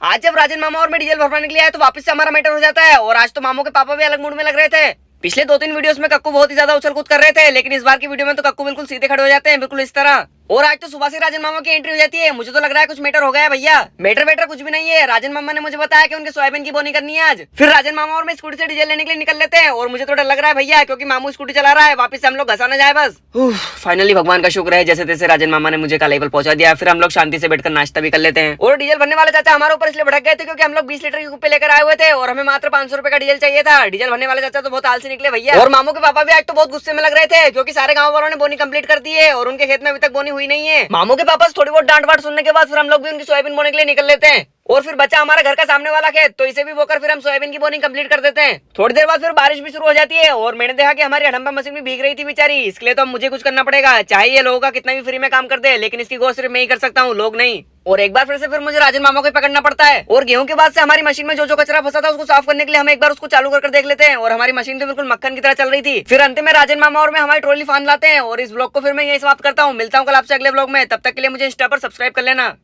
आज जब राजन मामा और मैं डीजल भरवाने के लिए आया तो वापस से हमारा मैटर हो जाता है। और आज तो मामू के पापा भी अलग मूड में लग रहे थे। पिछले 2-3 वीडियोस में कक्कू बहुत ही ज्यादा उछल कूद कर रहे थे, लेकिन इस बार की वीडियो में तो कक्कू बिल्कुल सीधे खड़े हो जाते हैं, बिल्कुल इस तरह। और आज तो सुबह से राजन मामा की एंट्री हो जाती है। मुझे तो लग रहा है कुछ मैटर हो गया है भैया। मैटर वेटर कुछ भी नहीं है। राजन मामा ने मुझे बताया कि उनके सोयाबीन की बोनी करनी है आज। फिर राजन मामा और मैं स्कूटी से डीजल लेने के लिए निकल लेते हैं। और मुझे तो डर लग रहा है भैया, क्योंकि मामू स्कूटी चला रहा है, वापस से हम लोग घसा न जाए बस। फाइनली भगवान का शुक्र है, जैसे तैसे राजन मामा ने मुझे कल लेवल पहुंचा दिया। फिर हम लोग शांति से बैठकर नाश्ता भी कर लेते हैं। और डीजल भरने वाले चाचा हमारे ऊपर इसलिए भड़क गए थे क्योंकि हम लोग 20 लीटर के कुप्पे लेकर आए हुए थे और हमें मात्र 500 रुपए का डीजल चाहिए था। डीजल भरने वाले चाचा तो बहुत आलसी निकले भैया। और मामू के पापा भी आज तो बहुत गुस्से में लग रहे थे, क्योंकि सारे गांव वालों ने बोनी कंप्लीट कर दी है और उनके खेत में अभी तक बोनी हुई नहीं है। मामू के पापा थोड़ी बहुत डांट वाट सुनने के बाद फिर हम लोग भी उनकी सोयाबीन बोने के लिए निकल लेते हैं। और फिर बचा हमारा घर का सामने वाला खेत, तो इसे भी बोकर फिर हम सोयाबीन की बोनी कंप्लीट कर देते हैं। थोड़ी देर बाद फिर बारिश भी शुरू हो जाती है और मैंने देखा कि हमारी हडम्बा मशीन भी भीग रही थी बेचारी। इसके लिए तो अब मुझे कुछ करना पड़ेगा, चाहे ये लोगों का कितना भी फ्री में काम कर दे, लेकिन इसकी गौर सिर्फ मैं ही कर सकता हूँ, लोग नहीं। और एक बार फिर से फिर मुझे राजन मामा को पकड़ना पड़ता है। और गेहूं के बाद से हमारी मशीन में जो जो कचरा फंसा था उसको साफ करने के लिए हम एक बार उसको चालू कर देख लेते हैं। और हमारी मशीन तो बिल्कुल मक्खन की तरह चल रही थी। फिर अंत में राजन मामा और मैं हमारी ट्रॉली फान लाते हैं। और इस ब्लॉग को फिर मैं यही समाप्त करता हूँ। मिलता हूँ कल आपसे अगले ब्लॉग में। तब तक के लिए मुझे इंस्टा पर सब्सक्राइब कर लेना।